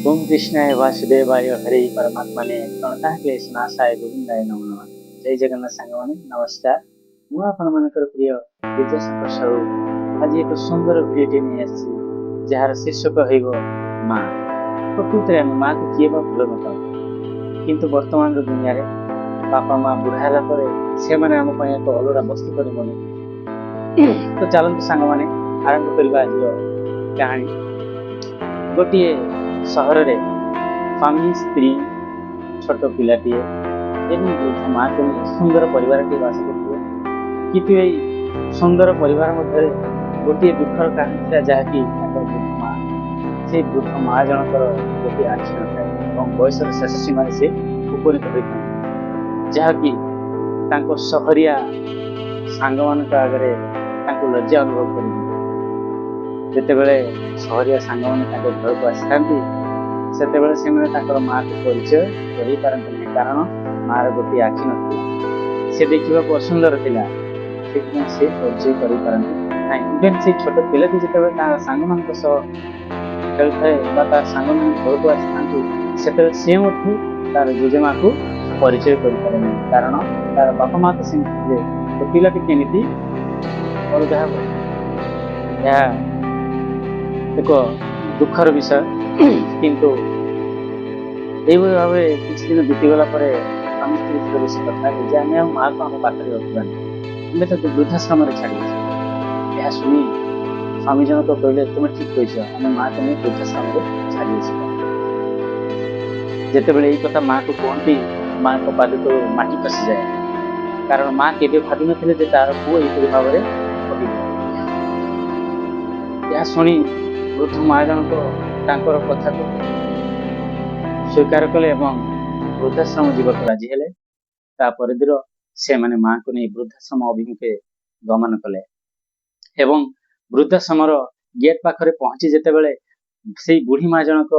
ओम कृष्णाय वासुदेवाय हरे परमात्मने प्रणतः क्लेशनाशाय गोविंदाय नमो नमः। जय जगन्नाथ सांगମାନେ नमस्कार। ମୁଁ ଆପଣମାନଙ୍କର ପ୍ରିୟ ବିଦ୍ୟାଶଙ୍କର ସାହୁ ଆଜି ଏକ ସୁନ୍ଦର ଭିଡ଼ିଓଟି ନେଇ ଆସିଛି ଯାହାର ଶୀର୍ଷକ ହେବ ମା। ପ୍ରକୃତରେ ଆମେ ମାକୁ କିଏ ବା ଭଲ ନଥାଉ, କିନ୍ତୁ ବର୍ତ୍ତମାନର ଦୁନିଆରେ ବାପା ମା ବୁଢ଼ା ହେଲା ପରେ ସେମାନେ ଆମ ପାଇଁ ଏକ ଅଲଗା ବସ୍ତୁ କରି ମନେ। ତ ଚାଲନ୍ତୁ ସାଙ୍ଗମାନେ ଆରମ୍ଭ କରିବା ଆଜିର କାହାଣୀ। ଗୋଟିଏ ସହରରେ ସ୍ୱାମୀ ସ୍ତ୍ରୀ ଛୋଟ ପିଲାଟିଏ ଏବଂ ବୃଦ୍ଧ ମାଆକୁ ନେଇ ସୁନ୍ଦର ପରିବାରଟିଏ ବାସ କରୁଥିଲେ। କିନ୍ତୁ ଏଇ ସୁନ୍ଦର ପରିବାର ମଧ୍ୟରେ ଗୋଟିଏ ଦୁଃଖର କାହାଣୀ ଥିଲା, ଯାହାକି ତାଙ୍କର ବୃଦ୍ଧ ମା। ସେଇ ବୃଦ୍ଧ ମା ଜଣଙ୍କର ଗୋଟିଏ ଆଖି ନଥାଏ ଏବଂ ବୟସର ଶେଷ ସୀମାରେ ସେ ଉପନୀତ ହୋଇଥାନ୍ତି, ଯାହାକି ତାଙ୍କ ସହରିଆ ସାଙ୍ଗମାନଙ୍କ ଆଗରେ ତାଙ୍କୁ ଲଜ୍ଜା ଅନୁଭବ କରିଥାନ୍ତି। ଯେତେବେଳେ ସହରିଆ ସାଙ୍ଗମାନେ ତାଙ୍କ ଘରକୁ ଆସିଥାନ୍ତି ସେତେବେଳେ ସେମାନେ ତାଙ୍କର ମାଆକୁ ପରିଚୟ କରିପାରନ୍ତି ନାହିଁ, କାରଣ ମାଆର ଗୋଟିଏ ଆଖି ନଥିଲା। ସେ ଦେଖିବାକୁ ଅସୁନ୍ଦର ଥିଲା, ସେଥିପାଇଁ ସେ ପରିଚୟ କରିପାରନ୍ତି ନାହିଁ। ଇଭେନ୍ ସେଇ ଛୋଟ ପିଲାଟି ଯେତେବେଳେ ତା ସାଙ୍ଗମାନଙ୍କ ସହ ଖେଳୁଥାଏ ବା ତା ସାଙ୍ଗମାନେ ଘରକୁ ଆସିଥାନ୍ତି ସେତେବେଳେ ସେ ମଧ୍ୟ ତାର ଜେଜେମାକୁ ପରିଚୟ କରିପାରେ ନାହିଁ, କାରଣ ତାର ବାପା ମା ତ ସେମିତି ଥିଲେ, ତ ପିଲାଟି କେମିତି ଅଲଗା ହେବ। ଏହା ଏକ ଦୁଃଖର ବିଷୟ। କିନ୍ତୁ ଏଇଭଳି ଭାବରେ କିଛି ଦିନ ବିତିଗଲା ପରେ ସ୍ୱାମୀ ସ୍ତ୍ରୀ ଭିତରେ ସେ କଥା ହେଲେ ଯେ ଆମେ ଆଉ ମାଆକୁ ଆମ ପାଖରେ ରଖିବାନି, ଆମେ ତାକୁ ବୃଦ୍ଧାଶ୍ରମରେ ଛାଡ଼ିଛୁ। ଏହା ଶୁଣି ସ୍ୱାମୀ ଜଣକ କହିଲେ, ତୁମେ ଠିକ୍ କହିଛ, ଆମେ ମାଆକୁ ନେଇ ବୃଦ୍ଧାଶ୍ରମରେ ଛାଡ଼ି ଆସିବା। ଯେତେବେଳେ ଏଇ କଥା ମାଆକୁ କୁହନ୍ତି ମାଆଙ୍କ ପାଦ ତଳୁ ମାଟି ଖସିଯାଏ, କାରଣ ମାଆ କେବେ ଭାବିନଥିଲେ ଯେ ତାର ପୁଅ ଏହିପରି ଭାବରେ କହିବ। ଏହା ଶୁଣି ବୃଦ୍ଧ ମା ଜଣକ ତାଙ୍କର କଥାକୁ ସ୍ୱୀକାର କଲେ ଏବଂ ବୃଦ୍ଧାଶ୍ରମ ଯିବାକୁ ରାଜି ହେଲେ। ତାପରେ ଦିନ ସେମାନେ ମାଆଙ୍କୁ ନେଇ ବୃଦ୍ଧାଶ୍ରମ ଅଭିମୁଖେ ଗମନ କଲେ ଏବଂ ବୃଦ୍ଧାଶ୍ରମର ଗେଟ୍ ପାଖରେ ପହଞ୍ଚି ଯେତେବେଳେ ସେଇ ବୁଢ଼ୀ ମା ଜଣକ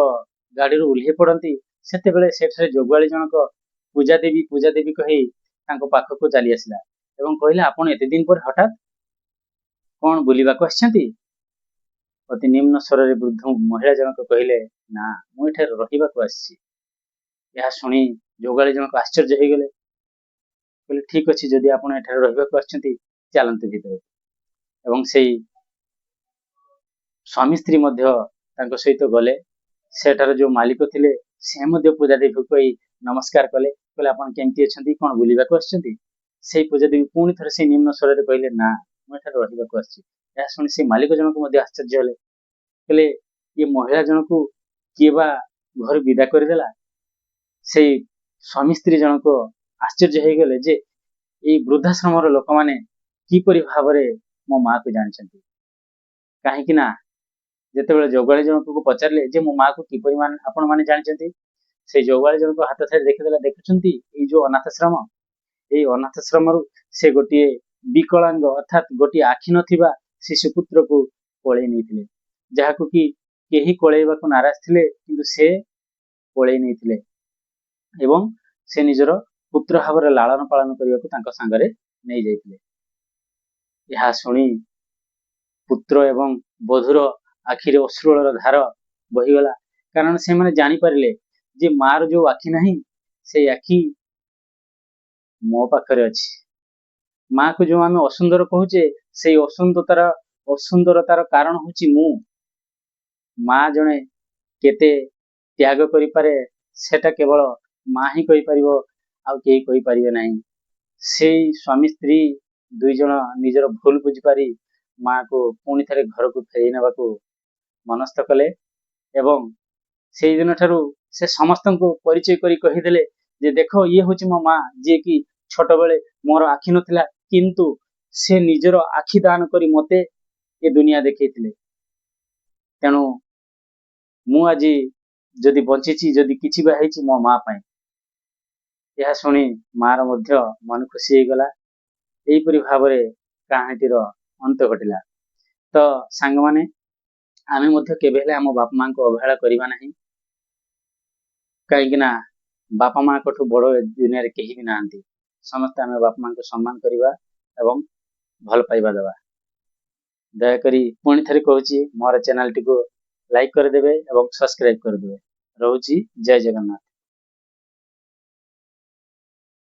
ଗାଡ଼ିରୁ ଓହ୍ଲେଇ ପଡ଼ନ୍ତି ସେତେବେଳେ ସେଠାରେ ଯୋଗୁଆଳି ଜଣକ ପୂଜା ଦେବୀ କହି ତାଙ୍କ ପାଖକୁ ଚାଲି ଆସିଲା ଏବଂ କହିଲା, ଆପଣ ଏତେ ଦିନ ପରେ ହଠାତ୍ କ'ଣ ବୁଲିବାକୁ ଆସିଛନ୍ତି? ଅତି ନିମ୍ନ ସ୍ୱରରେ ବୃଦ୍ଧ ମହିଳା ଜଣକ କହିଲେ, ନା, ମୁଁ ଏଠାରେ ରହିବାକୁ ଆସିଛି। ଏହା ଶୁଣି ଯୋଗାଳି ଜଣକ ଆଶ୍ଚର୍ଯ୍ୟ ହେଇଗଲେ, କହିଲେ, ଠିକ୍ ଅଛି, ଯଦି ଆପଣ ଏଠାରେ ରହିବାକୁ ଆସିଛନ୍ତି ଚାଲନ୍ତୁ ଭିତରକୁ। ଏବଂ ସେଇ ସ୍ୱାମୀ ସ୍ତ୍ରୀ ମଧ୍ୟ ତାଙ୍କ ସହିତ ଗଲେ। ସେଠାର ଯୋଉ ମାଲିକ ଥିଲେ ସେ ମଧ୍ୟ ପୂଜା ଦେବୀକୁ କହି ନମସ୍କାର କଲେ, କହିଲେ ଆପଣ କେମିତି ଅଛନ୍ତି, କ'ଣ ବୁଲିବାକୁ ଆସିଛନ୍ତି? ସେଇ ପୂଜା ଦେବୀ ପୁଣି ଥରେ ସେଇ ନିମ୍ନ ସ୍ୱରରେ କହିଲେ, ନା, ମୁଁ ଏଠାରେ ରହିବାକୁ ଆସିଛି। ଏହା ଶୁଣି ସେ ମାଲିକ ଜଣକ ମଧ୍ୟ ଆଶ୍ଚର୍ଯ୍ୟ ହେଲେ, କହିଲେ, ଏ ମହିଳା ଜଣକୁ କିଏ ବା ଘରୁ ବିଦା କରିଦେଲା? ସେଇ ସ୍ୱାମୀ ସ୍ତ୍ରୀ ଜଣକ ଆଶ୍ଚର୍ଯ୍ୟ ହେଇଗଲେ ଯେ ଏଇ ବୃଦ୍ଧାଶ୍ରମର ଲୋକମାନେ କିପରି ଭାବରେ ମୋ ମାଆକୁ ଜାଣିଛନ୍ତି। କାହିଁକି ନା ଯେତେବେଳେ ଯୋଗାଳି ଜଣକକୁ ପଚାରିଲେ ଯେ ମୋ ମାଆକୁ କିପରି ଆପଣମାନେ ଜାଣିଛନ୍ତି, ସେଇ ଯୋଗାଳି ଜଣକ ହାତ ଛାଡ଼ି ଦେଖିଦେଲା, ଦେଖୁଛନ୍ତି ଏଇ ଯୋଉ ଅନାଥାଶ୍ରମ, ଏଇ ଅନାଥାଶ୍ରମରୁ ସେ ଗୋଟିଏ ବିକଳାଙ୍ଗ ଅର୍ଥାତ୍ ଗୋଟିଏ ଆଖି ନଥିବା ଶିଶୁପୁତ୍ରକୁ କୋଳେଇ ନେଇଥିଲେ, ଯାହାକୁ କି କେହି କୋଳେଇବାକୁ ନାରାଜ ଥିଲେ, କିନ୍ତୁ ସେ କୋଳେଇ ନେଇଥିଲେ ଏବଂ ସେ ନିଜର ପୁତ୍ର ଭାବରେ ଲାଳନ ପାଳନ କରିବାକୁ ତାଙ୍କ ସାଙ୍ଗରେ ନେଇଯାଇଥିଲେ। ଏହା ଶୁଣି ପୁତ୍ର ଏବଂ ବଧୂର ଆଖିରେ ଅଶ୍ରୁଳର ଧାର ବହିଗଲା, କାରଣ ସେମାନେ ଜାଣିପାରିଲେ ଯେ ମାର ଯୋଉ ଆଖି ନାହିଁ ସେଇ ଆଖି ମୋ ପାଖରେ ଅଛି। ମାକୁ ଯୋଉ ଆମେ ଅସୁନ୍ଦର କହୁଛେ ସେଇ ଅସୁନ୍ଦରତାର କାରଣ ହଉଛି ମୁଁ। ମା ଜଣେ କେତେ ତ୍ୟାଗ କରିପାରେ ସେଟା କେବଳ ମା ହିଁ କହିପାରିବ, ଆଉ କେହି କହିପାରିବେ ନାହିଁ। ସେଇ ସ୍ୱାମୀ ସ୍ତ୍ରୀ ଦୁଇ ଜଣ ନିଜର ଭୁଲ ବୁଝିପାରି ମାକୁ ପୁଣି ଥରେ ଘରକୁ ଫେରେଇ ନେବାକୁ ମନସ୍ଥ କଲେ ଏବଂ ସେଇଦିନ ଠାରୁ ସେ ସମସ୍ତଙ୍କୁ ପରିଚୟ କରି କହିଦେଲେ ଯେ ଦେଖ, ଇଏ ହଉଛି ମୋ ମା, ଯିଏକି ଛୋଟବେଳେ ମୋର ଆଖି ନଥିଲା, କିନ୍ତୁ ସେ ନିଜର ଆଖି ଦାନ କରି ମତେ ଏ ଦୁନିଆ ଦେଖେଇଥିଲେ। ତେଣୁ ମୁଁ ଆଜି ଯଦି ବଞ୍ଚିଛି, ଯଦି କିଛି ବା ହେଇଛି, ମୋ ମା ପାଇଁ। ଏହା ଶୁଣି ମାର ମଧ୍ୟ ମନ ଖୁସି ହେଇଗଲା। ଏହିପରି ଭାବରେ କାହାଣୀଟିର ଅନ୍ତ ଘଟିଲା। ତ ସାଙ୍ଗମାନେ, ଆମେ ମଧ୍ୟ କେବେ ହେଲେ ଆମ ବାପା ମାଙ୍କୁ ଅବହେଳା କରିବା ନାହିଁ, କାହିଁକି ନା ବାପା ମାଙ୍କଠୁ ବଡ଼ ଦୁନିଆରେ କେହି ବି ନାହାନ୍ତି। ସମସ୍ତେ ଆମେ ବାପା ମାଙ୍କୁ ସମ୍ମାନ କରିବା ଏବଂ ଭଲ ପାଇବା ଦେବା। ଦୟାକରି ପୁଣି ଥରେ କହୁଛି, ମୋର ଚ୍ୟାନେଲଟିକୁ ଲାଇକ୍ କରିଦେବେ ଏବଂ ସବସ୍କ୍ରାଇବ୍ କରିଦେବେ। ରହୁଛି। ଜୟ ଜଗନ୍ନାଥ।